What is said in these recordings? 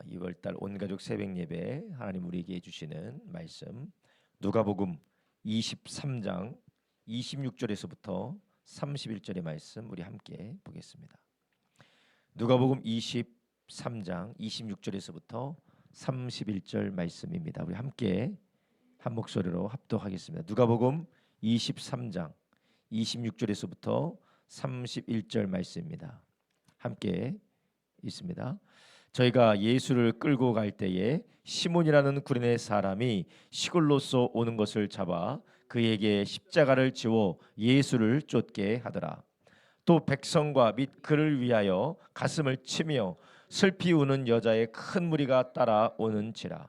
2월달 온가족 새벽예배 하나님 우리에게 주시는 말씀 누가복음 23장 26절에서부터 31절의 말씀 우리 함께 보겠습니다. 누가복음 23장 26절에서부터 31절 말씀입니다. 우리 함께 한 목소리로 합독하겠습니다. 누가복음 23장 26절에서부터 31절 말씀입니다. 함께 있습니다. 저희가 예수를 끌고 갈 때에 시몬이라는 구레네 사람이 시골로서 오는 것을 잡아 그에게 십자가를 지워 예수를 쫓게 하더라. 또 백성과 및 그를 위하여 가슴을 치며 슬피 우는 여자의 큰 무리가 따라오는지라.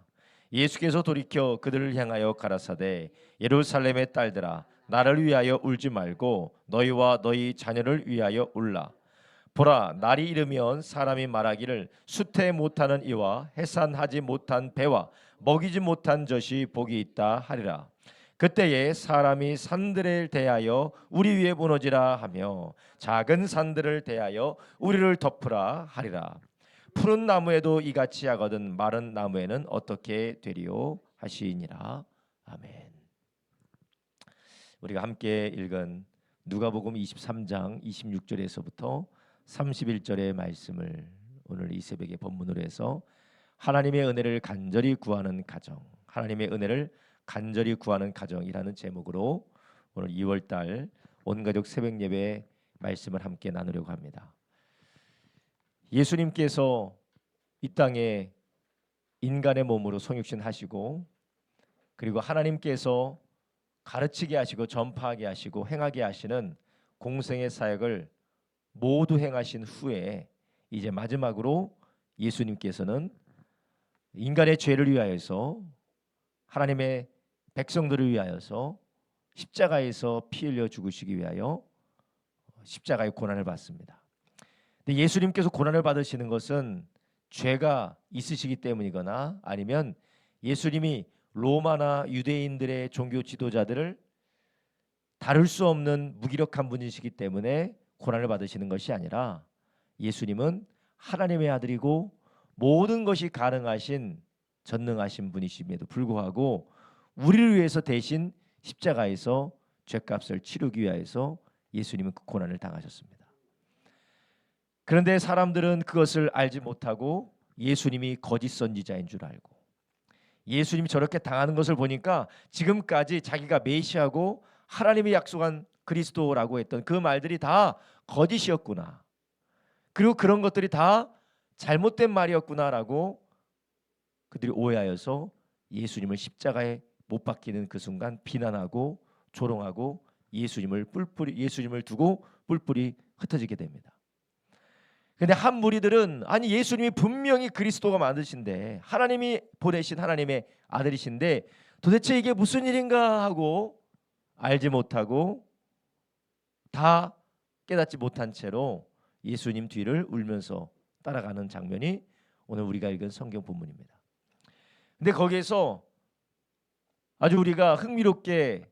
예수께서 돌이켜 그들을 향하여 가라사대 예루살렘의 딸들아 나를 위하여 울지 말고 너희와 너희 자녀를 위하여 울라. 보라, 날이 이르면 사람이 말하기를 수태 못하는 이와 해산하지 못한 배와 먹이지 못한 젖이 복이 있다 하리라. 그때에 사람이 산들을 대하여 우리 위에 무너지라 하며 작은 산들을 대하여 우리를 덮으라 하리라. 푸른 나무에도 이같이 하거든 마른 나무에는 어떻게 되리요 하시니라. 아멘. 우리가 함께 읽은 누가복음 23장 26절에서부터 31절의 말씀을 오늘 이 새벽에 본문으로 해서 하나님의 은혜를 간절히 구하는 가정, 하나님의 은혜를 간절히 구하는 가정이라는 제목으로 오늘 2월달 온가족 새벽예배 말씀을 함께 나누려고 합니다. 예수님께서 이 땅에 인간의 몸으로 성육신 하시고 그리고 하나님께서 가르치게 하시고 전파하게 하시고 행하게 하시는 공생의 사역을 모두 행하신 후에 이제 마지막으로 예수님께서는 인간의 죄를 위하여서 하나님의 백성들을 위하여서 십자가에서 피 흘려 죽으시기 위하여 십자가의 고난을 받습니다. 근데 예수님께서 고난을 받으시는 것은 죄가 있으시기 때문이거나 아니면 예수님이 로마나 유대인들의 종교 지도자들을 다룰 수 없는 무기력한 분이시기 때문에 고난을 받으시는 것이 아니라 예수님은 하나님의 아들이고 모든 것이 가능하신 전능하신 분이심에도 불구하고 우리를 위해서 대신 십자가에서 죄값을 치르기 위해서 예수님은 그 고난을 당하셨습니다. 그런데 사람들은 그것을 알지 못하고 예수님이 거짓 선지자인 줄 알고 예수님이 저렇게 당하는 것을 보니까 지금까지 자기가 메시아고 하나님이 약속한 그리스도라고 했던 그 말들이 다 거짓이었구나. 그리고 그런 것들이 다 잘못된 말이었구나라고 그들이 오해하여서 예수님을 십자가에 못 박히는 그 순간 비난하고 조롱하고 예수님을 두고 뿔뿔이 흩어지게 됩니다. 근데 한 무리들은 아니 예수님이 분명히 그리스도가 맞으신데 하나님이 보내신 하나님의 아들이신데 도대체 이게 무슨 일인가 하고 알지 못하고 다 깨닫지 못한 채로 예수님 뒤를 울면서 따라가는 장면이 오늘 우리가 읽은 성경 본문입니다. 근데 거기에서 아주 우리가 흥미롭게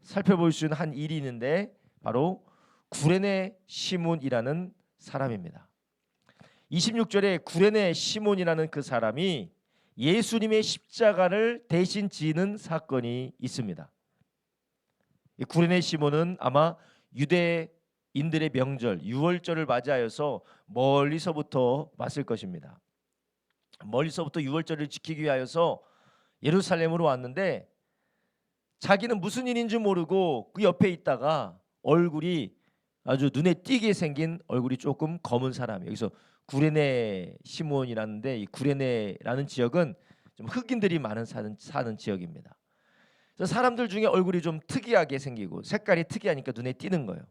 살펴볼 수 있는 한 일이 있는데 바로 구레네 시몬이라는 사람입니다. 26절에 구레네 시몬이라는 그 사람이 예수님의 십자가를 대신 지는 사건이 있습니다. 이 구레네 시몬은 아마 유대인들의 명절 유월절을 맞이하여서 멀리서부터 왔을 것입니다. 멀리서부터 유월절을 지키기 위하여서 예루살렘으로 왔는데 자기는 무슨 일인 줄 모르고 그 옆에 있다가 얼굴이 아주 눈에 띄게 생긴 얼굴이 조금 검은 사람이에요. 여기서 구레네 시몬이라는데 이 구레네라는 지역은 좀 흑인들이 많은 사는 지역입니다. 그래서 사람들 중에 얼굴이 좀 특이하게 생기고 색깔이 특이하니까 눈에 띄는 거예요.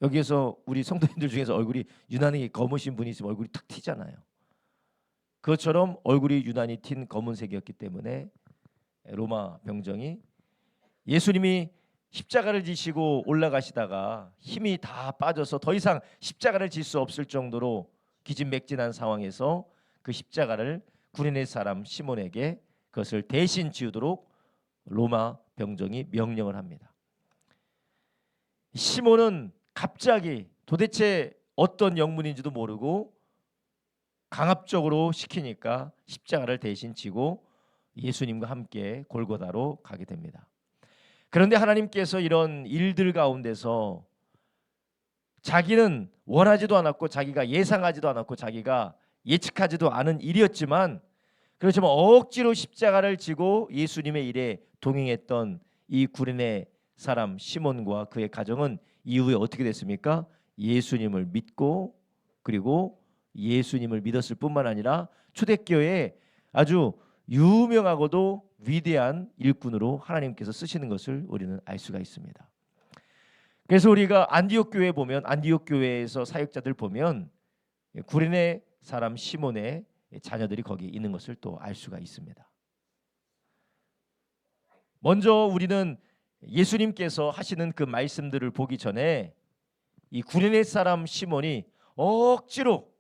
여기에서 우리 성도님들 중에서 얼굴이 유난히 검으신 분이 있으면 얼굴이 탁 튀잖아요. 그것처럼 얼굴이 유난히 튄 검은색이었기 때문에 로마 병정이 예수님이 십자가를 지시고 올라가시다가 힘이 다 빠져서 더 이상 십자가를 질 수 없을 정도로 기진맥진한 상황에서 그 십자가를 구레네 사람 시몬에게 그것을 대신 지우도록 로마 병정이 명령을 합니다. 시몬은 갑자기 도대체 어떤 영문인지도 모르고 강압적으로 시키니까 십자가를 대신 지고 예수님과 함께 골고다로 가게 됩니다. 그런데 하나님께서 이런 일들 가운데서 자기는 원하지도 않았고 자기가 예상하지도 않았고 자기가 예측하지도 않은 일이었지만, 그렇지만 억지로 십자가를 지고 예수님의 일에 동행했던 이 구레네 사람 시몬과 그의 가정은 이후에 어떻게 됐습니까? 예수님을 믿고, 그리고 예수님을 믿었을 뿐만 아니라 초대교회에 아주 유명하고도 위대한 일꾼으로 하나님께서 쓰시는 것을 우리는 알 수가 있습니다. 그래서 우리가 안디옥 교회 보면, 안디옥 교회에서 사역자들 보면 구레네 사람 시몬의 자녀들이 거기 있는 것을 또 알 수가 있습니다. 먼저 우리는 예수님께서 하시는 그 말씀들을 보기 전에 이 구레네 사람 시몬이 억지로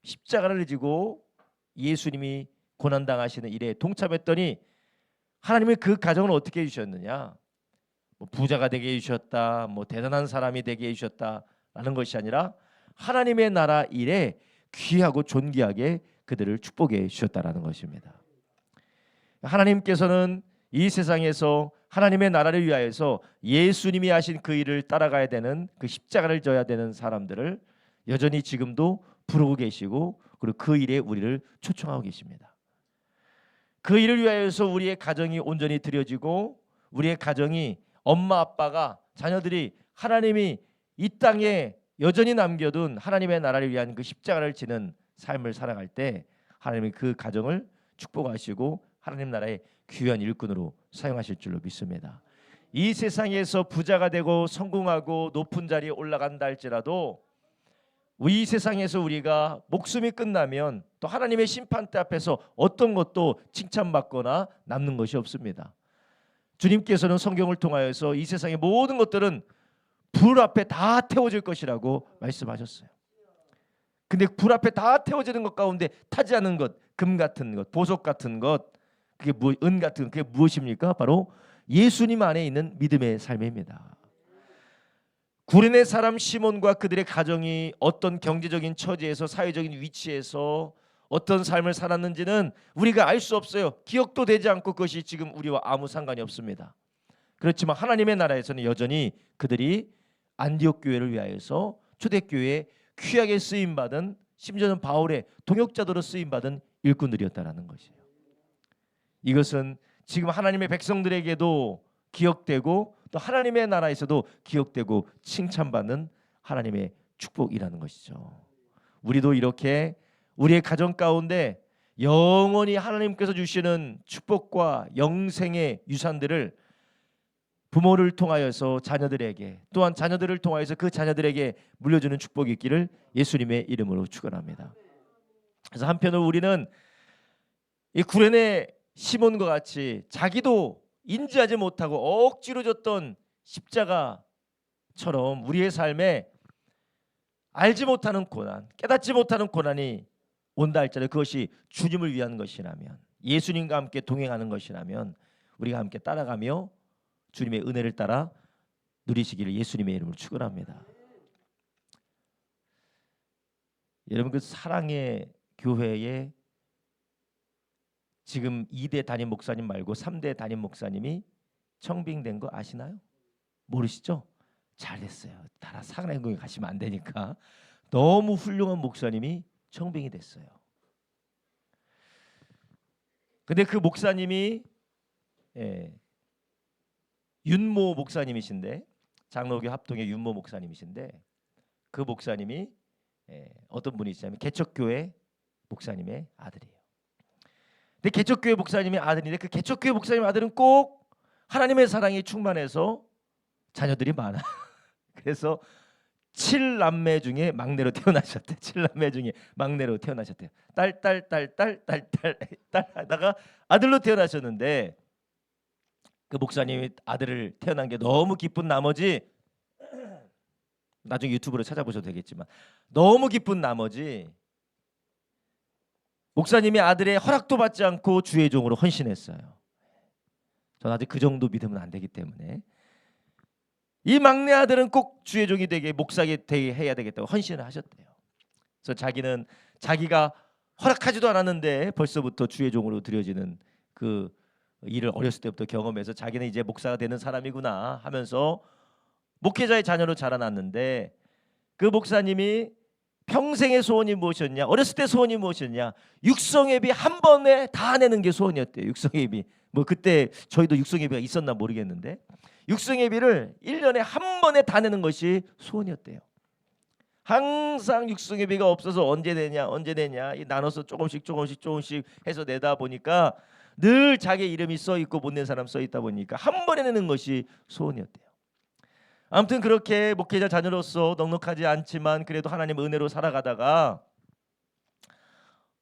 십자가를 지고 예수님이 고난당하시는 일에 동참했더니 하나님이 그 가정을 어떻게 해주셨느냐, 뭐 부자가 되게 해주셨다, 뭐 대단한 사람이 되게 해주셨다라는 것이 아니라 하나님의 나라 일에 귀하고 존귀하게 그들을 축복해 주셨다라는 것입니다. 하나님께서는 이 세상에서 하나님의 나라를 위하여서 예수님이 하신 그 일을 따라가야 되는, 그 십자가를 져야 되는 사람들을 여전히 지금도 부르고 계시고, 그리고 그 일에 우리를 초청하고 계십니다. 그 일을 위하여서 우리의 가정이 온전히 드려지고, 우리의 가정이 엄마 아빠가, 자녀들이 하나님이 이 땅에 여전히 남겨둔 하나님의 나라를 위한 그 십자가를 지는 삶을 살아갈 때 하나님이 그 가정을 축복하시고 하나님 나라의 귀한 일꾼으로 사용하실 줄로 믿습니다. 이 세상에서 부자가 되고 성공하고 높은 자리에 올라간다 할지라도 이 세상에서 우리가 목숨이 끝나면 또 하나님의 심판대 앞에서 어떤 것도 칭찬받거나 남는 것이 없습니다. 주님께서는 성경을 통하여서 이 세상의 모든 것들은 불 앞에 다 태워질 것이라고 말씀하셨어요. 근데 불 앞에 다 태워지는 것 가운데 타지 않은 것, 금 같은 것, 보석 같은 것, 그게 은 같은 것, 그게 무엇입니까? 바로 예수님 안에 있는 믿음의 삶입니다. 구레네 사람 시몬과 그들의 가정이 어떤 경제적인 처지에서, 사회적인 위치에서 어떤 삶을 살았는지는 우리가 알 수 없어요. 기억도 되지 않고 그것이 지금 우리와 아무 상관이 없습니다. 그렇지만 하나님의 나라에서는 여전히 그들이 안디옥 교회를 위하여서 초대교회에 귀하게 쓰임받은, 심지어는 바울의 동역자들로 쓰임받은 일꾼들이었다라는 것이에요. 이것은 지금 하나님의 백성들에게도 기억되고 또 하나님의 나라에서도 기억되고 칭찬받는 하나님의 축복이라는 것이죠. 우리도 이렇게 우리의 가정 가운데 영원히 하나님께서 주시는 축복과 영생의 유산들을 부모를 통하여서 자녀들에게, 또한 자녀들을 통하여서 그 자녀들에게 물려주는 축복이 있기를 예수님의 이름으로 축원합니다. 그래서 한편으로 우리는 이 구레네 시몬과 같이 자기도 인지하지 못하고 억지로 졌던 십자가처럼 우리의 삶에 알지 못하는 고난, 깨닫지 못하는 고난이 온다 할지라도 그것이 주님을 위한 것이라면, 예수님과 함께 동행하는 것이라면 우리가 함께 따라가며 주님의 은혜를 따라 누리시기를 예수님의 이름으로 축원합니다. 여러분, 그 사랑의 교회에 지금 2대 담임 목사님 말고 3대 담임 목사님이 청빙된 거 아시나요? 모르시죠? 잘됐어요. 따라 사랑의 교회 가시면 안 되니까. 너무 훌륭한 목사님이 청빙이 됐어요. 근데 그 목사님이 윤모 목사님이신데, 장로교 합동의 윤모 목사님이신데, 그 목사님이 어떤 분이시냐면 개척교회 목사님의 아들이에요. 근데 개척교회 목사님의 아들인데 그 개척교회 목사님 아들은 꼭 하나님의 사랑이 충만해서 자녀들이 많아. 그래서 7남매 중에 막내로 태어나셨대. 7남매 중에 막내로 태어나셨대요. 딸 하다가 아들로 태어나셨는데, 그 목사님이 아들을 태어난 게 너무 기쁜 나머지, 나중에 유튜브로 찾아보셔도 되겠지만 너무 기쁜 나머지 목사님의 아들의 허락도 받지 않고 주의 종으로 헌신했어요. 저는 아직 그 정도 믿으면 안 되기 때문에 이 막내 아들은 꼭 주의 종이 되게, 목사가 되게 해야 되겠다고 헌신을 하셨대요. 그래서 자기는 자기가 허락하지도 않았는데 벌써부터 주의 종으로 드려지는 그 일을 어렸을 때부터 경험해서 자기는 이제 목사가 되는 사람이구나 하면서 목회자의 자녀로 자라났는데, 그 목사님이 평생의 소원이 무엇이었냐? 어렸을 때 소원이 무엇이었냐? 육성예비 한 번에 다 내는 게 소원이었대요. 육성예비. 뭐 그때 저희도 육성예비가 있었나 모르겠는데 육성예비를 1년에 한 번에 다 내는 것이 소원이었대요. 항상 육성예비가 없어서 언제 내냐 나눠서 조금씩 해서 내다 보니까 늘 자기 이름이 써 있고 못 낸 사람 써 있다 보니까 한 번에 내는 것이 소원이었대요. 아무튼 그렇게 목회자 자녀로서 넉넉하지 않지만 그래도 하나님 은혜로 살아가다가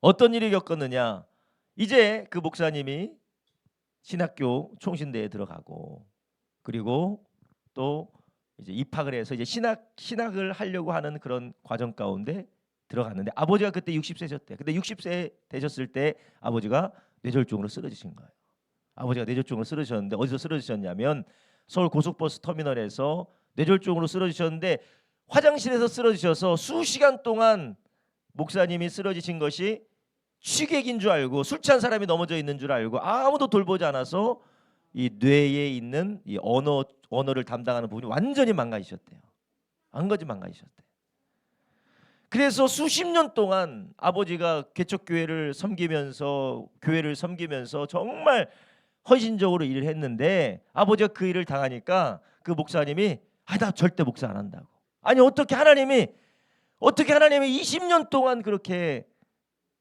어떤 일이 겪었느냐? 이제 그 목사님이 신학교 총신대에 들어가고 그리고 또 이제 입학을 해서 이제 신학을 하려고 하는 그런 과정 가운데 들어갔는데 아버지가 그때 60세셨대. 근데 60세 되셨을 때 아버지가 뇌졸중으로 쓰러지신 거예요. 아버지가 뇌졸중으로 쓰러지셨는데 어디서 쓰러지셨냐면 서울 고속버스 터미널에서 뇌졸중으로 쓰러지셨는데 화장실에서 쓰러지셔서 수시간 동안 목사님이 쓰러지신 것이 취객인 줄 알고 술 취한 사람이 넘어져 있는 줄 알고 아무도 돌보지 않아서 이 뇌에 있는 이 언어를 담당하는 부분이 완전히 망가지셨대요. 망가지셨대요. 그래서 수십 년 동안 아버지가 개척교회를 섬기면서 정말 헌신적으로 일을 했는데 아버지가 그 일을 당하니까 그 목사님이 나 절대 목사 안 한다고. 아니 어떻게 하나님이 20년 동안 그렇게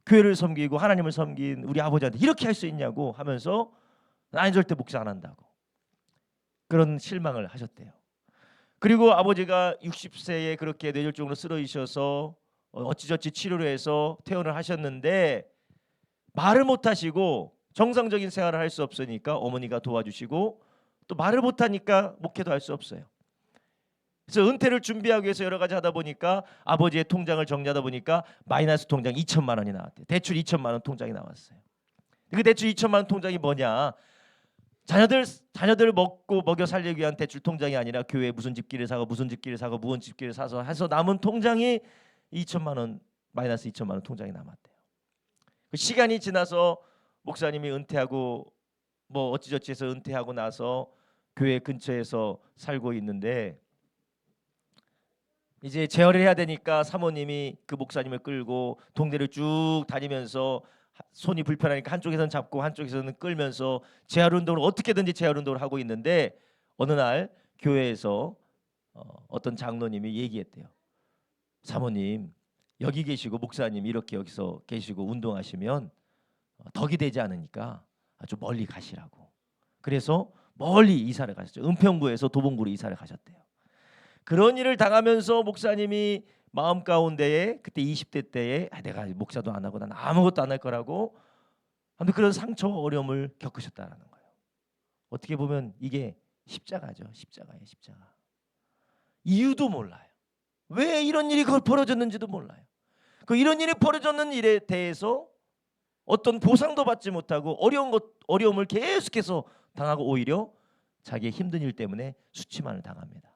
교회를 섬기고 하나님을 섬긴 우리 아버지한테 이렇게 할 수 있냐고 하면서 아니 절대 목사 안 한다고 그런 실망을 하셨대요. 그리고 아버지가 60세에 그렇게 뇌졸중으로 쓰러지셔서 어찌저찌 치료를 해서 퇴원을 하셨는데 말을 못 하시고 정상적인 생활을 할 수 없으니까 어머니가 도와주시고 또 말을 못 하니까 목회도 할 수 없어요. 그래서 은퇴를 준비하기 위해서 여러 가지 하다 보니까 아버지의 통장을 정리하다 보니까 마이너스 통장 2천만 원이 나왔대요. 대출 2천만 원 통장이 나왔어요. 그 대출 2천만 원 통장이 뭐냐? 자녀들 먹여 살리기 위한 대출 통장이 아니라 교회에 무슨 집기를 사고 무슨 집기를 사서 해서 남은 통장이 2천만 원 마이너스 2천만 원 통장이 남았대요. 그 시간이 지나서 목사님이 은퇴하고 뭐 어찌저찌 해서 은퇴하고 나서 교회 근처에서 살고 있는데 이제 재활을 해야 되니까 사모님이 그 목사님을 끌고 동네를 쭉 다니면서 손이 불편하니까 한쪽에서는 잡고 한쪽에서는 끌면서 재활 운동을 어떻게든지 재활 운동을 하고 있는데 어느 날 교회에서 어떤 장로님이 얘기했대요. 사모님 여기 계시고 목사님 이렇게 여기서 계시고 운동하시면 덕이 되지 않으니까 좀 멀리 가시라고. 그래서 멀리 이사를 가셨죠. 은평구에서 도봉구로 이사를 가셨대요. 그런 일을 당하면서 목사님이 마음 가운데에 그때 20대 때에 내가 목사도 안 하고 난 아무것도 안 할 거라고 아무튼 그런 상처 어려움을 겪으셨다는 거예요. 어떻게 보면 이게 십자가죠. 십자가예요. 십자가. 이유도 몰라요. 왜 이런 일이 벌어졌는지도 몰라요. 그 이런 일이 벌어졌는 일에 대해서 어떤 보상도 받지 못하고 어려움을 계속해서 당하고 오히려 자기의 힘든 일 때문에 수치만을 당합니다.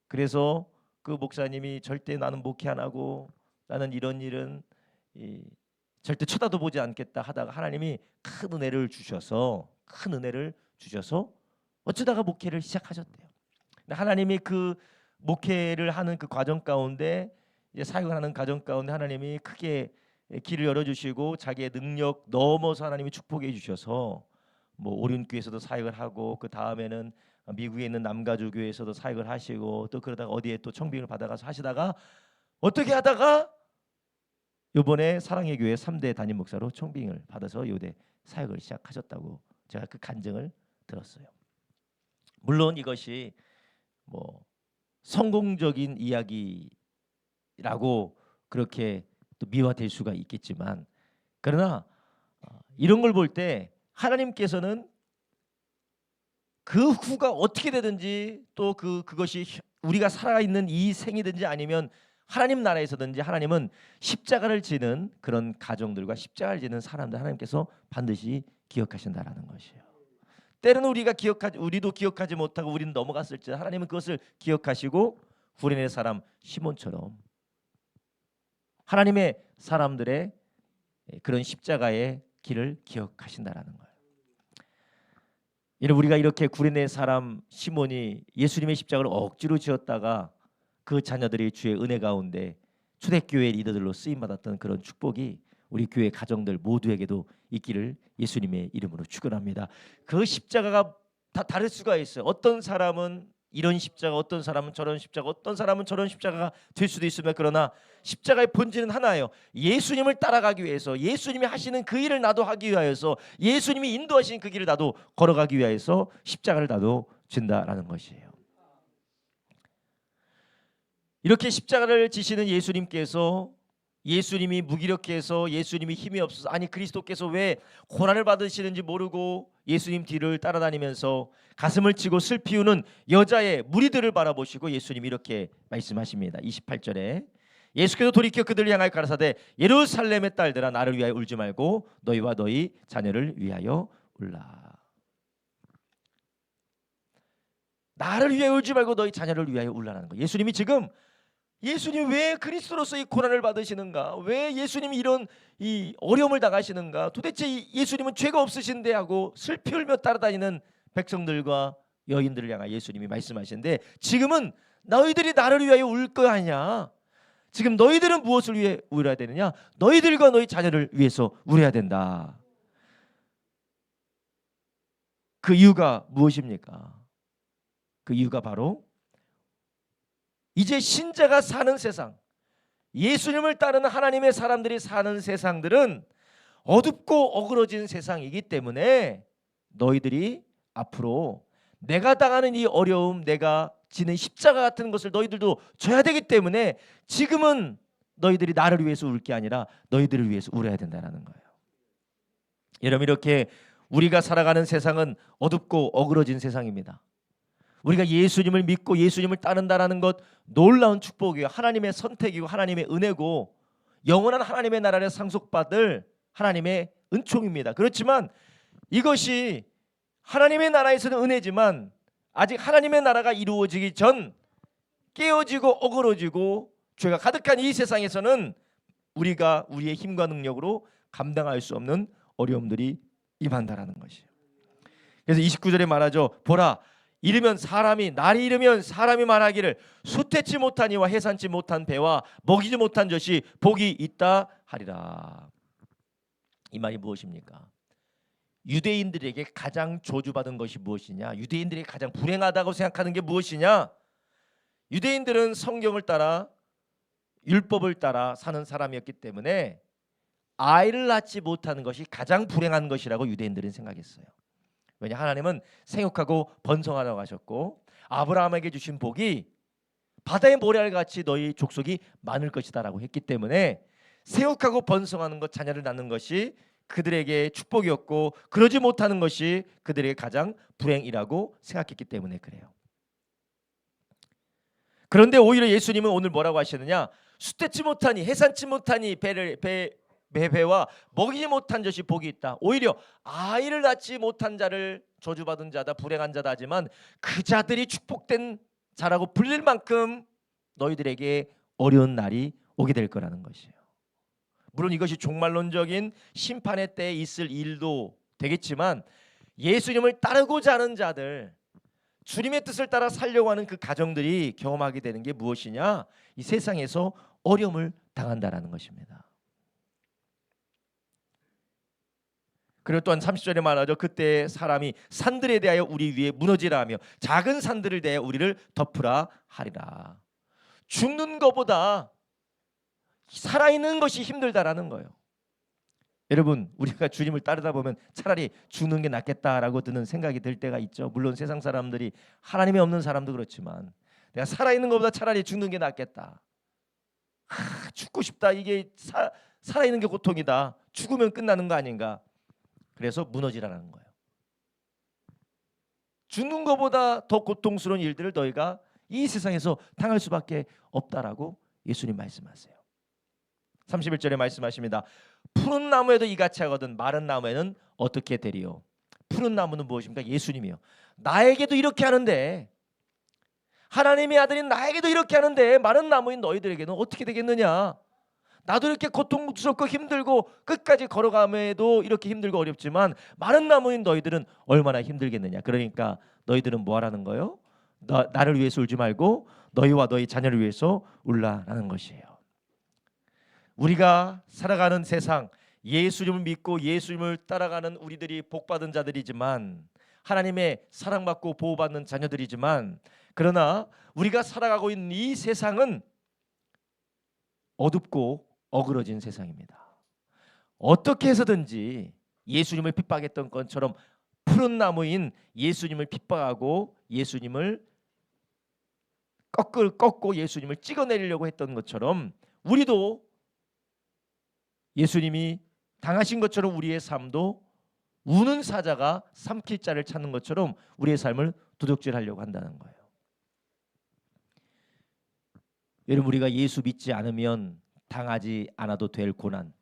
그래서 그 목사님이 절대 나는 목회 안 하고 나는 이런 일은 절대 쳐다도 보지 않겠다 하다가 하나님이 큰 은혜를 주셔서 어쩌다가 목회를 시작하셨대요. 하나님이 그 목회를 하는 그 과정 가운데 이제 사역을 하는 과정 가운데 하나님이 크게 길을 열어주시고 자기의 능력 넘어서 하나님이 축복해 주셔서 뭐 오륜교에서도 사역을 하고 그 다음에는 미국에 있는 남가주교에서도 사역을 하시고 또 그러다가 어디에 또 청빙을 받아가서 하시다가 어떻게 하다가 이번에 사랑의 교회 3대 담임 목사로 청빙을 받아서 요대 사역을 시작하셨다고 제가 그 간증을 들었어요. 물론 이것이 뭐 성공적인 이야기라고 그렇게 또 미화될 수가 있겠지만 그러나 이런 걸 볼 때 하나님께서는 그 후가 어떻게 되든지 또 그것이 우리가 살아있는 이 생이든지 아니면 하나님 나라에서든지 하나님은 십자가를 지는 그런 가정들과 십자가를 지는 사람들 하나님께서 반드시 기억하신다라는 것이에요. 때로는 우리도 기억하지 못하고 우리는 넘어갔을지 하나님은 그것을 기억하시고 구레네 사람 시몬처럼 하나님의 사람들의 그런 십자가의 길을 기억하신다라는 거예요. 우리가 이렇게 구레네 사람 시몬이 예수님의 십자가를 억지로 지었다가 그 자녀들이 주의 은혜 가운데 초대교회 리더들로 쓰임받았던 그런 축복이 우리 교회 가정들 모두에게도 있기를 예수님의 이름으로 축원합니다. 그 십자가가 다 다를 수가 있어요. 어떤 사람은 이런 십자가, 어떤 사람은 저런 십자가, 어떤 사람은 저런 십자가가 될 수도 있으며, 그러나 십자가의 본질은 하나예요. 예수님을 따라가기 위해서, 예수님이 하시는 그 일을 나도 하기 위하여서, 예수님이 인도하신 그 길을 나도 걸어가기 위하여서 십자가를 나도 진다라는 것이에요. 이렇게 십자가를 지시는 예수님께서, 예수님이 무기력해서, 예수님이 힘이 없어서, 아니 그리스도께서 왜 고난을 받으시는지 모르고 예수님 뒤를 따라다니면서 가슴을 치고 슬피 우는 여자의 무리들을 바라보시고 예수님이 이렇게 말씀하십니다. 28절에 예수께서 돌이켜 그들을 향하여 가라사대 예루살렘의 딸들아 나를 위하여 울지 말고 너희와 너희 자녀를 위하여 울라. 나를 위하여 울지 말고 너희 자녀를 위하여 울라라는 거예요. 예수님이 지금, 예수님 왜 그리스도로서 이 고난을 받으시는가? 왜 예수님이 이런 이 어려움을 당하시는가? 도대체 예수님은 죄가 없으신데 하고 슬피 울며 따라다니는 백성들과 여인들을 향하여 예수님이 말씀하시는데, 지금은 너희들이 나를 위하여 울 거 아니냐? 지금 너희들은 무엇을 위해 울어야 되느냐? 너희들과 너희 자녀를 위해서 울어야 된다. 그 이유가 무엇입니까? 그 이유가 바로 이제 신자가 사는 세상, 예수님을 따르는 하나님의 사람들이 사는 세상들은 어둡고 어그러진 세상이기 때문에 너희들이 앞으로 내가 당하는 이 어려움, 내가 지는 십자가 같은 것을 너희들도 져야 되기 때문에 지금은 너희들이 나를 위해서 울 게 아니라 너희들을 위해서 울어야 된다는 거예요. 여러분, 이렇게 우리가 살아가는 세상은 어둡고 어그러진 세상입니다. 우리가 예수님을 믿고 예수님을 따른다는 것 놀라운 축복이에요. 하나님의 선택이고 하나님의 은혜고 영원한 하나님의 나라를 상속받을 하나님의 은총입니다. 그렇지만 이것이 하나님의 나라에서는 은혜지만 아직 하나님의 나라가 이루어지기 전 깨어지고 어그러지고 죄가 가득한 이 세상에서는 우리가 우리의 힘과 능력으로 감당할 수 없는 어려움들이 임한다라는 것이에요. 그래서 29절에 말하죠. 보라, 날이 이르면 사람이 말하기를 수태치 못한 이와 해산치 못한 배와 먹이지 못한 젖이 복이 있다 하리라. 이 말이 무엇입니까? 유대인들에게 가장 저주받은 것이 무엇이냐? 유대인들이 가장 불행하다고 생각하는 게 무엇이냐? 유대인들은 성경을 따라 율법을 따라 사는 사람이었기 때문에 아이를 낳지 못하는 것이 가장 불행한 것이라고 유대인들은 생각했어요. 왜냐, 하나님은 생육하고 번성하라고 하셨고 아브라함에게 주신 복이 바다의 모래알같이 너희 족속이 많을 것이다라고 했기 때문에 생육하고 번성하는 것, 자녀를 낳는 것이 그들에게 축복이었고 그러지 못하는 것이 그들에게 가장 불행이라고 생각했기 때문에 그래요. 그런데 오히려 예수님은 오늘 뭐라고 하시느냐? 수태치 못하니 해산치 못하니 배와 먹이지 못한 젖이 복이 있다. 오히려 아이를 낳지 못한 자를 저주받은 자다, 불행한 자다 하지만 그 자들이 축복된 자라고 불릴 만큼 너희들에게 어려운 날이 오게 될 거라는 것이에요. 물론 이것이 종말론적인 심판의 때에 있을 일도 되겠지만 예수님을 따르고자 하는 자들, 주님의 뜻을 따라 살려고 하는 그 가정들이 경험하게 되는 게 무엇이냐? 이 세상에서 어려움을 당한다라는 것입니다. 그리고 또한 30절에 말하죠. 그때 사람이 산들에 대하여 우리 위에 무너지라 하며 작은 산들을 대하여 우리를 덮으라 하리라. 죽는 것보다 살아있는 것이 힘들다라는 거예요. 여러분, 우리가 주님을 따르다 보면 차라리 죽는 게 낫겠다라고 드는 생각이 들 때가 있죠. 물론 세상 사람들이, 하나님이 없는 사람도 그렇지만 내가 살아있는 것보다 차라리 죽는 게 낫겠다. 죽고 싶다. 이게 살아있는 게 고통이다. 죽으면 끝나는 거 아닌가. 그래서 무너지라는 거예요. 죽는 것보다 더 고통스러운 일들을 너희가 이 세상에서 당할 수밖에 없다라고 예수님 말씀하세요. 31절에 말씀하십니다. 푸른 나무에도 이같이 하거든 마른 나무에는 어떻게 되리요? 푸른 나무는 무엇입니까? 예수님이요. 나에게도 이렇게 하는데, 하나님의 아들인 나에게도 이렇게 하는데 마른 나무인 너희들에게는 어떻게 되겠느냐? 나도 이렇게 고통스럽고 힘들고 끝까지 걸어감에도 이렇게 힘들고 어렵지만 많은 나무인 너희들은 얼마나 힘들겠느냐. 그러니까 너희들은 뭐 하라는 거예요? 나를 위해서 울지 말고 너희와 너희 자녀를 위해서 울라라는 것이에요. 우리가 살아가는 세상, 예수님을 믿고 예수님을 따라가는 우리들이 복받은 자들이지만, 하나님의 사랑받고 보호받는 자녀들이지만, 그러나 우리가 살아가고 있는 이 세상은 어둡고 어그러진 세상입니다. 어떻게 해서든지 예수님을 핍박했던 것처럼 푸른 나무인 예수님을 핍박하고 예수님을 꺾고 예수님을 찍어내리려고 했던 것처럼, 우리도 예수님이 당하신 것처럼 우리의 삶도 우는 사자가 삼킬 자를 찾는 것처럼 우리의 삶을 도둑질하려고 한다는 거예요. 여러분, 우리가 예수 믿지 않으면 당하지 않아도 될 고난,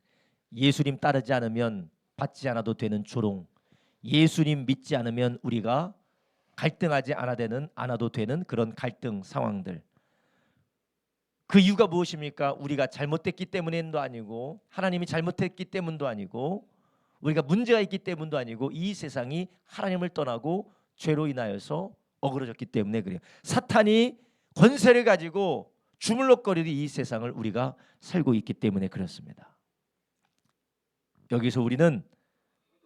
예수님 따르지 않으면 받지 않아도 되는 조롱, 예수님 믿지 않으면 우리가 갈등하지 않아도 되는 그런 갈등 상황들, 그 이유가 무엇입니까? 우리가 잘못됐기 때문도 아니고, 하나님이 잘못했기 때문도 아니고, 우리가 문제가 있기 때문도 아니고, 이 세상이 하나님을 떠나고 죄로 인하여서 어그러졌기 때문에 그래요. 사탄이 권세를 가지고 주물럭거리는 이 세상을 우리가 살고 있기 때문에 그렇습니다. 여기서 우리는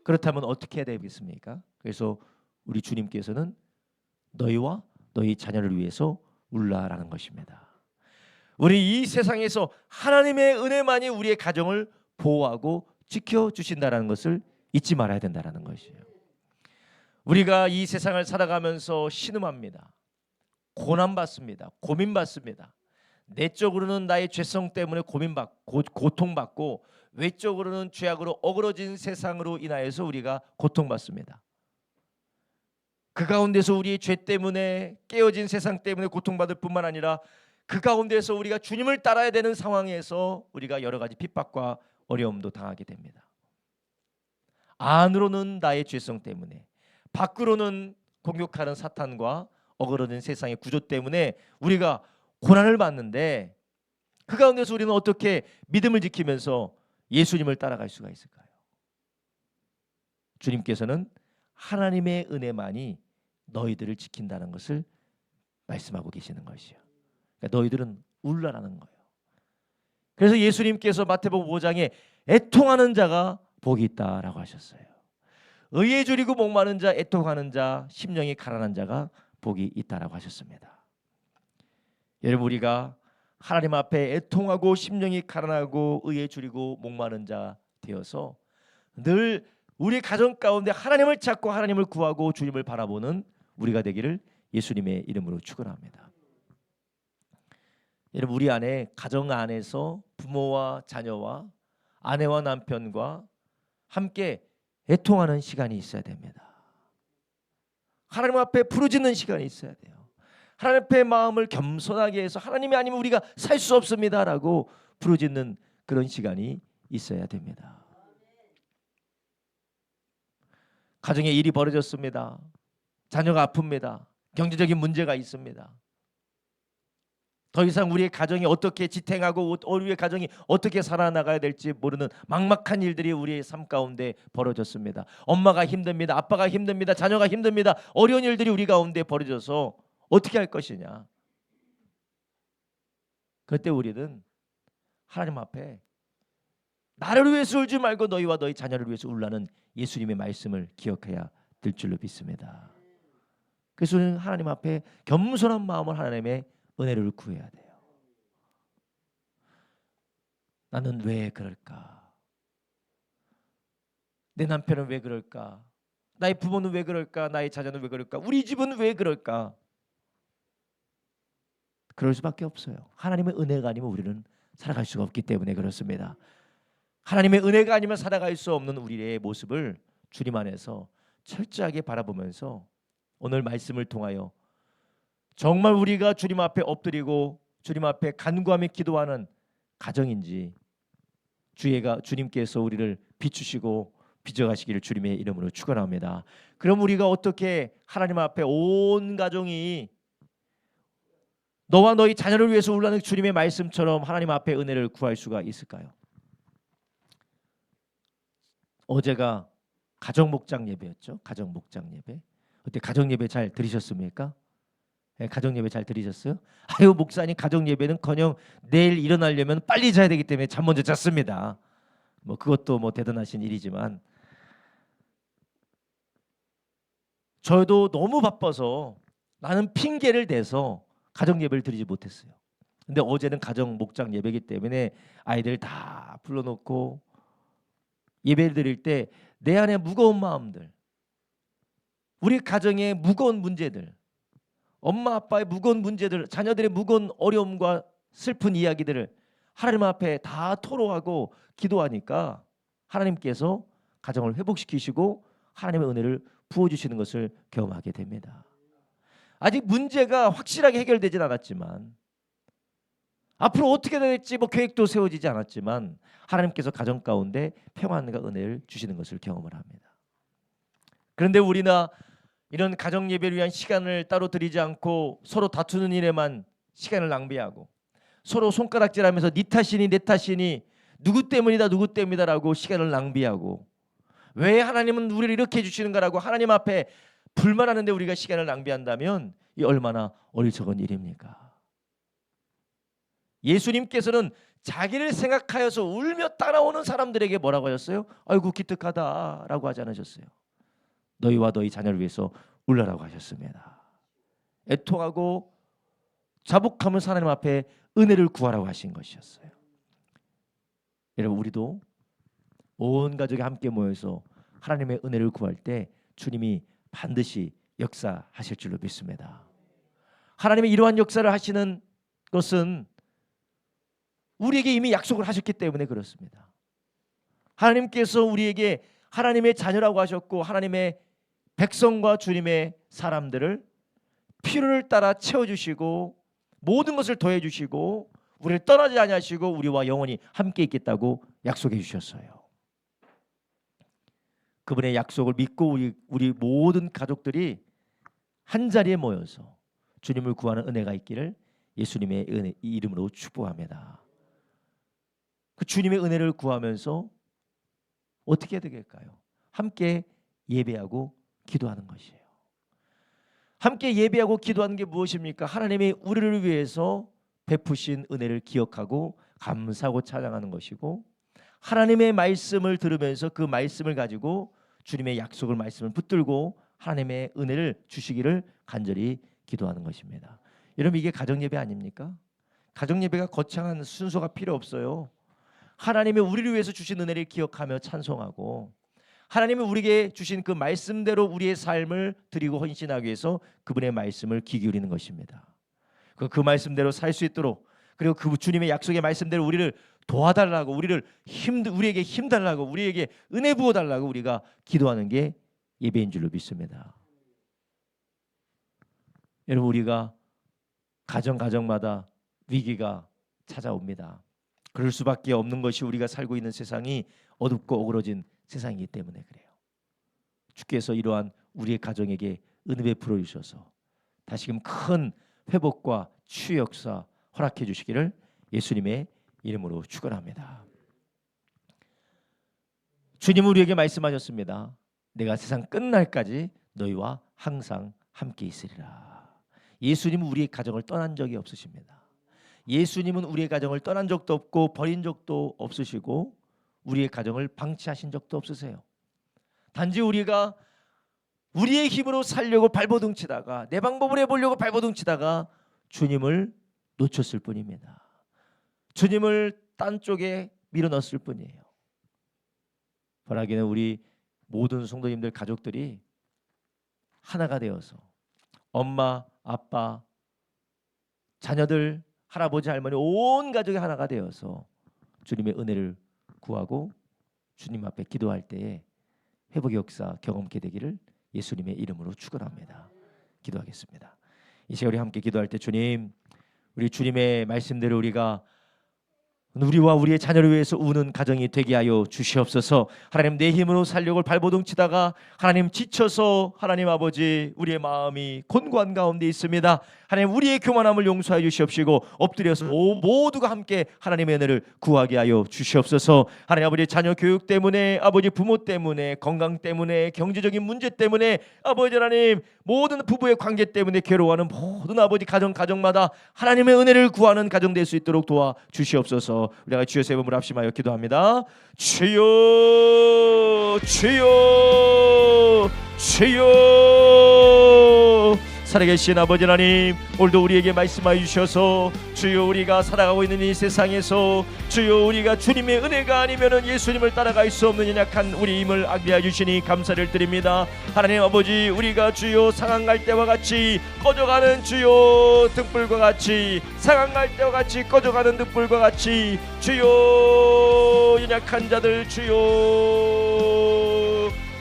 그렇다면 어떻게 해야 되겠습니까? 그래서 우리 주님께서는 너희와 너희 자녀를 위해서 울라라는 것입니다. 우리 이 세상에서 하나님의 은혜만이 우리의 가정을 보호하고 지켜주신다는 것을 잊지 말아야 된다는 것이에요. 우리가 이 세상을 살아가면서 신음합니다. 고난받습니다. 고민받습니다. 내적으로는 나의 죄성 때문에 고통받고, 외적으로는 죄악으로 어그러진 세상으로 인하여서 우리가 고통받습니다. 그 가운데서 우리의 죄 때문에, 깨어진 세상 때문에 고통받을 뿐만 아니라, 그 가운데서 우리가 주님을 따라야 되는 상황에서 우리가 여러 가지 핍박과 어려움도 당하게 됩니다. 안으로는 나의 죄성 때문에, 밖으로는 공격하는 사탄과 어그러진 세상의 구조 때문에 우리가 고난을 받는데, 그 가운데서 우리는 어떻게 믿음을 지키면서 예수님을 따라갈 수가 있을까요? 주님께서는 하나님의 은혜만이 너희들을 지킨다는 것을 말씀하고 계시는 것이요. 그러니까 너희들은 울라라는 거예요. 그래서 예수님께서 마태복음 5장에 애통하는 자가 복이 있다라고 하셨어요. 의에 줄이고 목마른 자, 애통하는 자, 심령이 가난한 자가 복이 있다라고 하셨습니다. 여러분, 우리가 하나님 앞에 애통하고 심령이 가난하고 의에 줄이고 목마른 자 되어서 늘 우리 가정 가운데 하나님을 찾고 하나님을 구하고 주님을 바라보는 우리가 되기를 예수님의 이름으로 축원합니다. 여러분, 우리 안에, 가정 안에서 부모와 자녀와 아내와 남편과 함께 애통하는 시간이 있어야 됩니다. 하나님 앞에 부르짖는 시간이 있어야 돼요. 하나님 앞에 마음을 겸손하게 해서 하나님이 아니면 우리가 살 수 없습니다라고 부르짖는 그런 시간이 있어야 됩니다. 가정에 일이 벌어졌습니다. 자녀가 아픕니다. 경제적인 문제가 있습니다. 더 이상 우리의 가정이 어떻게 지탱하고 우리의 가정이 어떻게 살아나가야 될지 모르는 막막한 일들이 우리의 삶 가운데 벌어졌습니다. 엄마가 힘듭니다. 아빠가 힘듭니다. 자녀가 힘듭니다. 어려운 일들이 우리 가운데 벌어져서 어떻게 할 것이냐. 그때 우리는 하나님 앞에 나를 위해서 울지 말고 너희와 너희 자녀를 위해서 울라는 예수님의 말씀을 기억해야 될 줄로 믿습니다. 그래서 우리는 하나님 앞에 겸손한 마음으로 하나님의 은혜를 구해야 돼요. 나는 왜 그럴까? 내 남편은 왜 그럴까? 나의 부모는 왜 그럴까? 나의 자녀는 왜 그럴까? 우리 집은 왜 그럴까? 그럴 수밖에 없어요. 하나님의 은혜가 아니면 우리는 살아갈 수가 없기 때문에 그렇습니다. 하나님의 은혜가 아니면 살아갈 수 없는 우리의 모습을 주님 안에서 철저하게 바라보면서 오늘 말씀을 통하여 정말 우리가 주님 앞에 엎드리고 주님 앞에 간구하며 기도하는 가정인지 주님께서 우리를 비추시고 빚어가시기를 주님의 이름으로 축원합니다. 그럼 우리가 어떻게 하나님 앞에 온 가정이 너와 너희 자녀를 위해서 울라는 주님의 말씀처럼 하나님 앞에 은혜를 구할 수가 있을까요? 어제가 가정 목장 예배였죠. 가정 목장 예배. 어때, 가정 예배 잘 들으셨습니까? 네, 가정 예배 잘 들으셨어요? 아유, 목사님, 가정 예배는커녕 내일 일어나려면 빨리 자야 되기 때문에 잠 먼저 잤습니다. 뭐 그것도 뭐 대단하신 일이지만, 저도 너무 바빠서 나는 핑계를 대서 가정 예배를 드리지 못했어요. 근데 어제는 가정 목장 예배이기 때문에 아이들 다 불러놓고 예배를 드릴 때 내 안에 무거운 마음들, 우리 가정의 무거운 문제들, 엄마 아빠의 무거운 문제들, 자녀들의 무거운 어려움과 슬픈 이야기들을 하나님 앞에 다 토로하고 기도하니까 하나님께서 가정을 회복시키시고 하나님의 은혜를 부어주시는 것을 경험하게 됩니다. 아직 문제가 확실하게 해결되진 않았지만, 앞으로 어떻게 될지 뭐 계획도 세워지지 않았지만, 하나님께서 가정 가운데 평안과 은혜를 주시는 것을 경험을 합니다. 그런데 우리나 이런 가정 예배를 위한 시간을 따로 드리지 않고 서로 다투는 일에만 시간을 낭비하고, 서로 손가락질하면서 네 탓이니 내 탓이니 누구 때문이다 누구 때문이다라고 시간을 낭비하고, 왜 하나님은 우리를 이렇게 해주시는가라고 하나님 앞에 불만하는데 우리가 시간을 낭비한다면 이 얼마나 어리석은 일입니까? 예수님께서는 자기를 생각하여서 울며 따라오는 사람들에게 뭐라고 하셨어요? 아이고 기특하다라고 하지 않으셨어요. 너희와 너희 자녀를 위해서 울라라고 하셨습니다. 애통하고 자복하면서 하나님 앞에 은혜를 구하라고 하신 것이었어요. 여러분, 우리도 온 가족이 함께 모여서 하나님의 은혜를 구할 때 주님이 반드시 역사하실 줄로 믿습니다. 하나님의 이러한 역사를 하시는 것은 우리에게 이미 약속을 하셨기 때문에 그렇습니다. 하나님께서 우리에게 하나님의 자녀라고 하셨고, 하나님의 백성과 주님의 사람들을 필요를 따라 채워주시고 모든 것을 더해주시고 우리를 떠나지 아니하시고 우리와 영원히 함께 있겠다고 약속해 주셨어요. 그분의 약속을 믿고 우리 모든 가족들이 한자리에 모여서 주님을 구하는 은혜가 있기를 예수님의 이름으로 축복합니다. 그 주님의 은혜를 구하면서 어떻게 해야 되겠까요? 함께 예배하고 기도하는 것이에요. 함께 예배하고 기도하는 게 무엇입니까? 하나님이 우리를 위해서 베푸신 은혜를 기억하고 감사하고 찬양하는 것이고, 하나님의 말씀을 들으면서 그 말씀을 가지고 주님의 약속을 말씀을 붙들고 하나님의 은혜를 주시기를 간절히 기도하는 것입니다. 여러분, 이게 가정예배 아닙니까? 가정예배가 거창한 순서가 필요 없어요. 하나님이 우리를 위해서 주신 은혜를 기억하며 찬송하고, 하나님이 우리에게 주신 그 말씀대로 우리의 삶을 드리고 헌신하기 위해서 그분의 말씀을 귀 기울이는 것입니다. 그 말씀대로 살 수 있도록, 그리고 그 주님의 약속의 말씀대로 우리를 도와달라고, 우리에게 힘달라고, 우리에게 은혜 부어달라고 우리가 기도하는 게 예배인 줄로 믿습니다. 여러분, 우리가 가정마다 위기가 찾아옵니다. 그럴 수밖에 없는 것이 우리가 살고 있는 세상이 어둡고 어그러진 세상이기 때문에 그래요. 주께서 이러한 우리의 가정에게 은혜 베풀어 주셔서 다시금 큰 회복과 치유 역사 허락해 주시기를 예수님의 이름으로 축원합니다. 주님은 우리에게 말씀하셨습니다. 내가 세상 끝날까지 너희와 항상 함께 있으리라. 예수님은 우리의 가정을 떠난 적이 없으십니다. 예수님은 우리의 가정을 떠난 적도 없고 버린 적도 없으시고 우리의 가정을 방치하신 적도 없으세요. 단지 우리가 우리의 힘으로 살려고 발버둥치다가, 내 방법을 해보려고 발버둥치다가 주님을 놓쳤을 뿐입니다. 주님을 딴 쪽에 밀어넣었을 뿐이에요. 바라기는 우리 모든 성도님들 가족들이 하나가 되어서 엄마, 아빠, 자녀들, 할아버지, 할머니 온 가족이 하나가 되어서 주님의 은혜를 구하고 주님 앞에 기도할 때에 회복의 역사 경험케 되기를 예수님의 이름으로 축원합니다. 기도하겠습니다. 이 시간 우리 함께 기도할 때 주님, 우리 주님의 말씀대로 우리와 우리의 자녀를 위해서 우는 가정이 되게 하여 주시옵소서. 하나님, 내 힘으로 살려고 발버둥치다가 하나님 지쳐서 하나님 아버지 우리의 마음이 곤고한 가운데 있습니다. 하나님 우리의 교만함을 용서하여 주시옵시고 엎드려서 모두가 함께 하나님의 은혜를 구하게 하여 주시옵소서. 하나님 아버지 자녀 교육 때문에 아버지 부모 때문에 건강 때문에 경제적인 문제 때문에 아버지 하나님 모든 부부의 관계 때문에 괴로워하는 모든 아버지 가정마다 하나님의 은혜를 구하는 가정 될 수 있도록 도와 주시옵소서. 우리가 주여 세 번을 합심하여 기도합니다. 주여 주여 주여. 살아계신 아버지 하나님 오늘도 우리에게 말씀하여 주셔서 주여 우리가 살아가고 있는 이 세상에서 주여 우리가 주님의 은혜가 아니면은 예수님을 따라갈 수 없는 연약한 우리임을 알게 해주시니 감사를 드립니다. 하나님 아버지 우리가 주여 상한갈 때와 같이 꺼져가는 주여 등불과 같이 상한갈 때와 같이 꺼져가는 등불과 같이 주여 연약한 자들 주여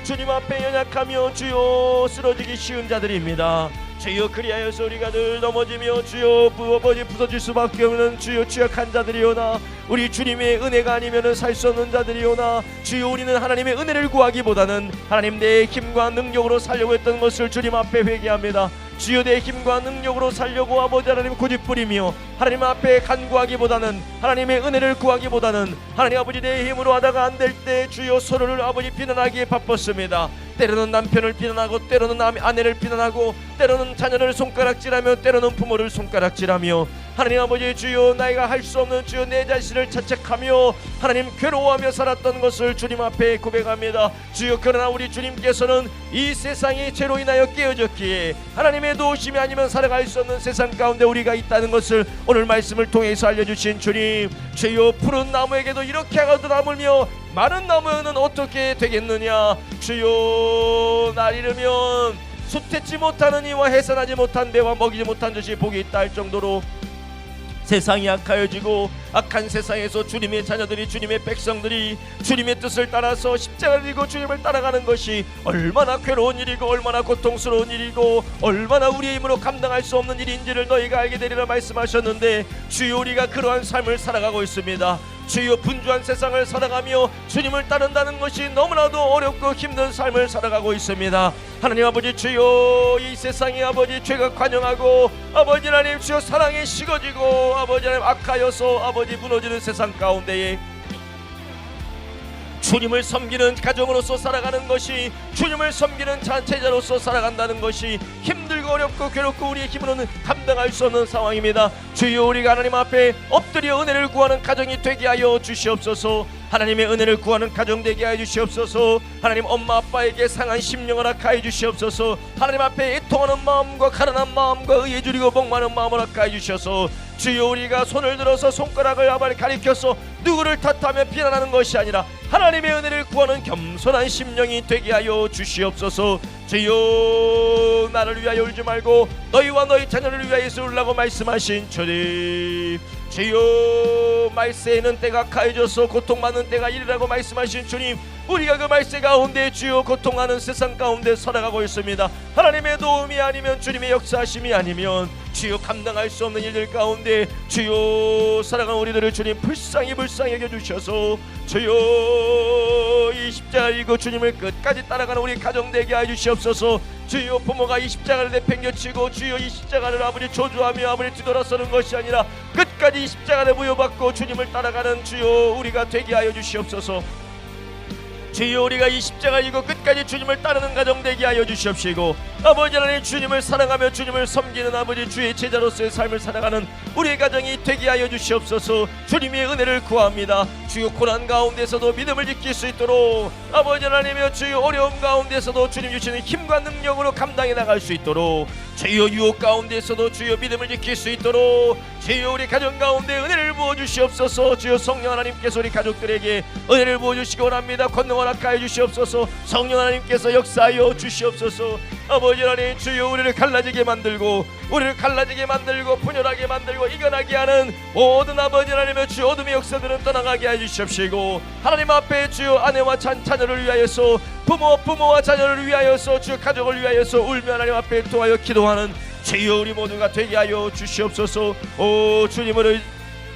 주님 앞에 연약하며 주여 쓰러지기 쉬운 자들입니다. 주여 그리하여서 우리가 늘 넘어지며 주여 아버지 부서질 수밖에 없는 주여 취약한 자들이오나 우리 주님의 은혜가 아니면 살 수 없는 자들이오나 주여 우리는 하나님의 은혜를 구하기보다는 하나님 내 힘과 능력으로 살려고 했던 것을 주님 앞에 회개합니다. 주여 내 힘과 능력으로 살려고 아버지 하나님 고집부리며 하나님 앞에 간구하기보다는 하나님의 은혜를 구하기보다는 하나님 아버지 내 힘으로 하다가 안 될 때 주여 서로를 아버지 비난하기에 바빴습니다. 때로는 남편을 비난하고 때로는 아내를 비난하고 때로는 자녀를 손가락질하며 때로는 부모를 손가락질하며 하나님 아버지 주여 나이가 할 수 없는 주여 내 자신을 자책하며 하나님 괴로워하며 살았던 것을 주님 앞에 고백합니다. 주여 그러나 우리 주님께서는 이 세상이 죄로 인하여 깨어졌기에 하나님의 도우심이 아니면 살아갈 수 없는 세상 가운데 우리가 있다는 것을 오늘 말씀을 통해서 알려주신 주님 주여 푸른 나무에게도 이렇게 하고도 나물며 마른 나무는 어떻게 되겠느냐. 주여 날 잃으면 솟지 못하는 이와 해산하지 못한 배와 먹이지 못한 젖이 복이 있다 할 정도로 세상이 악하여지고 악한 세상에서 주님의 자녀들이 주님의 백성들이 주님의 뜻을 따라서 십자가를 지고 주님을 따라가는 것이 얼마나 괴로운 일이고 얼마나 고통스러운 일이고 얼마나 우리의 힘으로 감당할 수 없는 일인지를 너희가 알게 되리라 말씀하셨는데 주여 우리가 그러한 삶을 살아가고 있습니다. 주여 분주한 세상을 살아가며 주님을 따른다는 것이 너무나도 어렵고 힘든 삶을 살아가고 있습니다. 하나님 아버지 주여 이 세상이 아버지 죄가 관영하고 아버지 하나님 주여 사랑이 식어지고 아버지 하나님 악하여서 아버지 무너지는 세상 가운데에 주님을 섬기는 가정으로서 살아가는 것이 주님을 섬기는 제자로서 살아간다는 것이 힘들고 어렵고 괴롭고 우리의 힘으로는 감당할 수 없는 상황입니다. 주여 우리가 하나님 앞에 엎드려 은혜를 구하는 가정이 되게 하여 주시옵소서. 하나님의 은혜를 구하는 가정 되게 하여 주시옵소서. 하나님 엄마 아빠에게 상한 심령을 허락하여 주시옵소서. 하나님 앞에 애통하는 마음과 가난한 마음과 의에 줄이고 복마는 마음을 허락하여 주셔서 주여 우리가 손을 들어서 손가락을 아버지 가리켜서 누구를 탓하며 비난하는 것이 아니라 하나님의 은혜를 구하는 겸손한 심령이 되게 하여 주시옵소서. 주여 나를 위하여 울지 말고 너희와 너희 자녀를 위하여서 울라고 말씀하신 주님 주여 말세에는 때가 가해져서 고통받는 때가 이르라고 말씀하신 주님 우리가 그 말세 가운데 주여 고통하는 세상 가운데 살아가고 있습니다. 하나님의 도움이 아니면 주님의 역사하심이 아니면 주여 감당할 수 없는 일들 가운데 주여 살아가는 우리들을 주님 불쌍히 여겨주셔서 주여 이 십자가를 지고 주님을 끝까지 따라가는 우리 가정 되게 해주시옵소서. 주여 부모가 이 십자가를 내팽겨치고 주여 이 십자가를 아버지 조주하며 아버지 뒤돌아서는 것이 아니라 끝까지 이 십자가를 부여받고 주님을 따라가는 주여 우리가 되게 하여 주시옵소서. 주여 우리가 이 십자가를 지고 끝까지 주님을 따르는 가정 되게 하여 주시옵시고 아버지 하나님 주님을 사랑하며 주님을 섬기는 아버지 주의 제자로서의 삶을 살아가는 우리의 가정이 되게 하여 주시옵소서. 주님의 은혜를 구합니다. 주여 고난 가운데서도 믿음을 지킬 수 있도록 아버지 하나님의 주여 어려움 가운데서도 주님 주시는 힘과 능력으로 감당해 나갈 수 있도록 주여 유혹 가운데서도 주여 믿음을 지킬 수 있도록 주여 우리 가정 가운데 은혜를 부어주시옵소서. 주여 성령 하나님께서 우리 가족들에게 은혜를 부어주시기 원합니다. 권능 허락하여 주시옵소서. 성령 하나님께서 역사하여 주시옵소서. 아버지 하나님 주여 우리를 갈라지게 만들고 분열하게 만들고 이겨나게 하는 모든 아버지 하나님의 주여 어둠의 역사들은 떠나가게 해주시옵시고 하나님 앞에 주여 아내와 자녀를 위하여서 부모와 자녀를 위하여서 주여 가족을 위하여서 울며 하나님 앞에 도하여 기도하는 주여 우리 모두가 되게 하여 주시옵소서. 오 주님을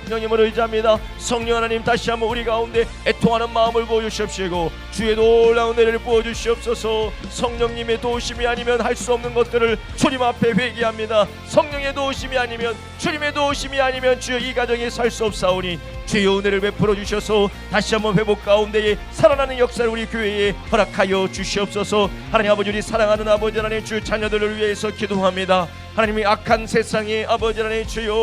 성령님을 의지합니다. 성령 하나님, 다시 한번 우리 가운데 애통하는 마음을 보여주시옵시고 주의 놀라운 은혜를 부어주시옵소서. 성령님의 도우심이 아니면 할 수 없는 것들을 주님 앞에 회개합니다. 성령의 도우심이 아니면, 주님의 도우심이 아니면 주여 이 가정에 살 수 없사오니 주여 은혜를 베풀어 주셔서 다시 한번 회복 가운데에 살아나는 역사를 우리 교회에 허락하여 주시옵소서. 하나님 아버지, 우리 사랑하는 아버지 하나님, 주 자녀들을 위해서 기도합니다. 하나님이 악한 세상에 아버지 하나님, 주여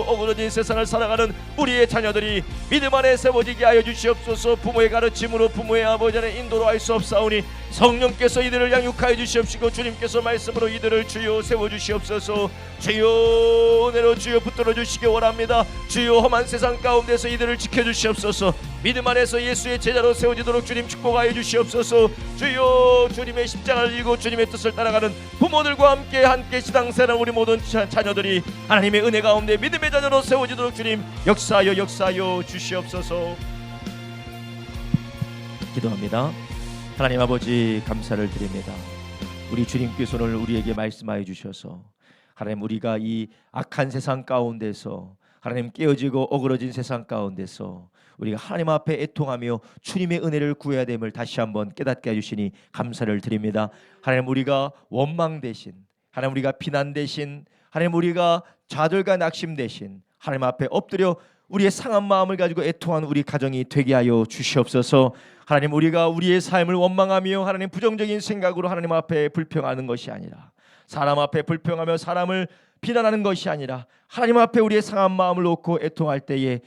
어그러진 세상을 살아가는 우리의 자녀들이 믿음 안에 세워지게 하여 주시옵소서. 부모의 가르침으로, 부모의 아버지 하나님 인도로 할 수 없사오니 성령께서 이들을 양육하여 주시옵시고 주님께서 말씀으로 이들을 주여 세워주시옵소서. 주여 은혜로 주여 붙들어 주시기 원합니다. 주여 험한 세상 가운데서 이들을 지켜주시옵소서. 믿음 안에서 예수의 제자로 세워지도록 주님 축복하여 주시옵소서. 주여 주님의 십자가를 지고 주님의 뜻을 따라가는 부모들과 함께 신앙생활 우리 모든 자녀들이 하나님의 은혜 가운데 믿음의 자녀로 세워지도록 주님 역사하여 주시옵소서. 기도합니다. 하나님 아버지, 감사를 드립니다. 우리 주님께서 오늘 우리에게 말씀하여 주셔서 하나님, 우리가 이 악한 세상 가운데서, 하나님 깨어지고 어그러진 세상 가운데서 우리가 하나님 앞에 애통하며 주님의 은혜를 구해야 됨을 다시 한번 깨닫게 해주시니 감사를 드립니다. 하나님, 우리가 원망 대신, 하나님 우리가 비난 대신, 하나님 우리가 좌절과 낙심 대신 하나님 앞에 엎드려 우리의 상한 마음을 가지고 애통한 우리 가정이 되게 하여 주시옵소서. 하나님, 우리가 우리의 삶을 원망하며 하나님 부정적인 생각으로 하나님 앞에 불평하는 것이 아니라, 사람 앞에 불평하며 사람을 비난하는 것이 아니라 하나님 앞에 우리의 상한 마음을 놓고 애통할 때에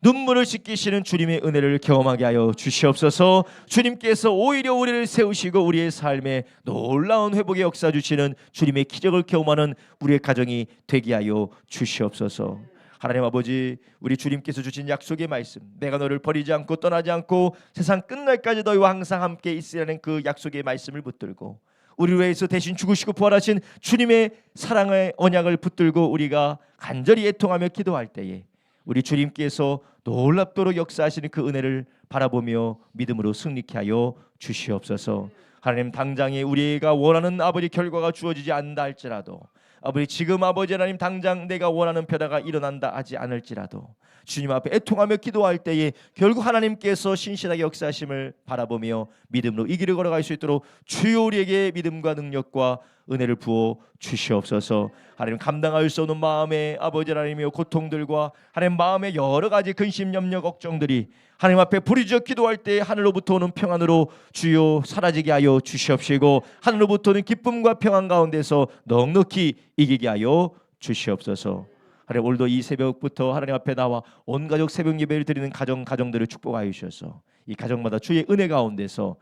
눈물을 씻기시는 주님의 은혜를 경험하게 하여 주시옵소서. 주님께서 오히려 우리를 세우시고 우리의 삶에 놀라운 회복의 역사 주시는 주님의 기적을 경험하는 우리의 가정이 되게 하여 주시옵소서. 하나님 아버지, 우리 주님께서 주신 약속의 말씀, 내가 너를 버리지 않고 떠나지 않고 세상 끝날까지 너희와 항상 함께 있으라는 그 약속의 말씀을 붙들고 우리를 위해서 대신 죽으시고 부활하신 주님의 사랑의 언약을 붙들고 우리가 간절히 애통하며 기도할 때에 우리 주님께서 놀랍도록 역사하시는 그 은혜를 바라보며 믿음으로 승리케 하여 주시옵소서. 하나님, 당장에 우리가 원하는 아버지 결과가 주어지지 않는다 할지라도, 아버지 지금 아버지 하나님 당장 내가 원하는 변화가 일어난다 하지 않을지라도 주님 앞에 애통하며 기도할 때에 결국 하나님께서 신실하게 역사하심을 바라보며 믿음으로 이 길을 걸어갈 수 있도록 주여 우리에게 믿음과 능력과 은혜를 부어 주시옵소서. 하나님, 감당할 수 없는 마음의 아버지 하나님의 고통들과 하나님 마음의 여러 가지 근심 염려 걱정들이 하나님 앞에 부르짖어 기도할 때 하늘로부터 오는 평안으로 주여 사라지게 하여 주시옵시고 하늘로부터 오는 기쁨과 평안 가운데서 넉넉히 이기게 하여 주시옵소서. 하나님, 오늘도 이 새벽부터 하나님 앞에 나와 온 가족 새벽 예배를 드리는 가정들을 축복하여 주셔서 이 가정마다 주의 은혜 가운데서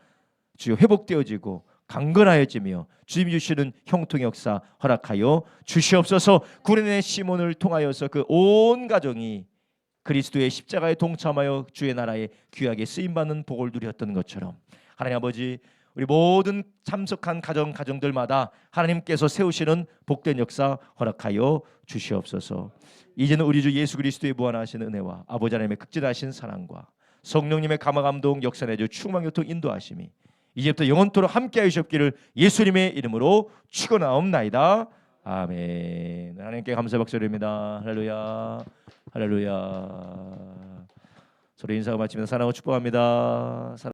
주여 회복되어지고 강건하여지며 주님이 주시는 형통의 역사 허락하여 주시옵소서. 구레네 시몬을 통하여서 그 온 가정이 그리스도의 십자가에 동참하여 주의 나라에 귀하게 쓰임받는 복을 누렸던 것처럼 하나님 아버지, 우리 모든 참석한 가정들마다 하나님께서 세우시는 복된 역사 허락하여 주시옵소서. 이제는 우리 주 예수 그리스도의 무한하신 은혜와 아버지 하나님의 극진하신 사랑과 성령님의 감화감동 역사 내주 충만교통 인도하심이 이제부터 영원토록 함께하여 주시옵기를 예수님의 이름으로 축원하옵나이다. 아멘. 하나님께 감사 박수드립니다. 할렐루야, 할렐루야. 서로 인사가 마치면서 사랑하고 축복합니다.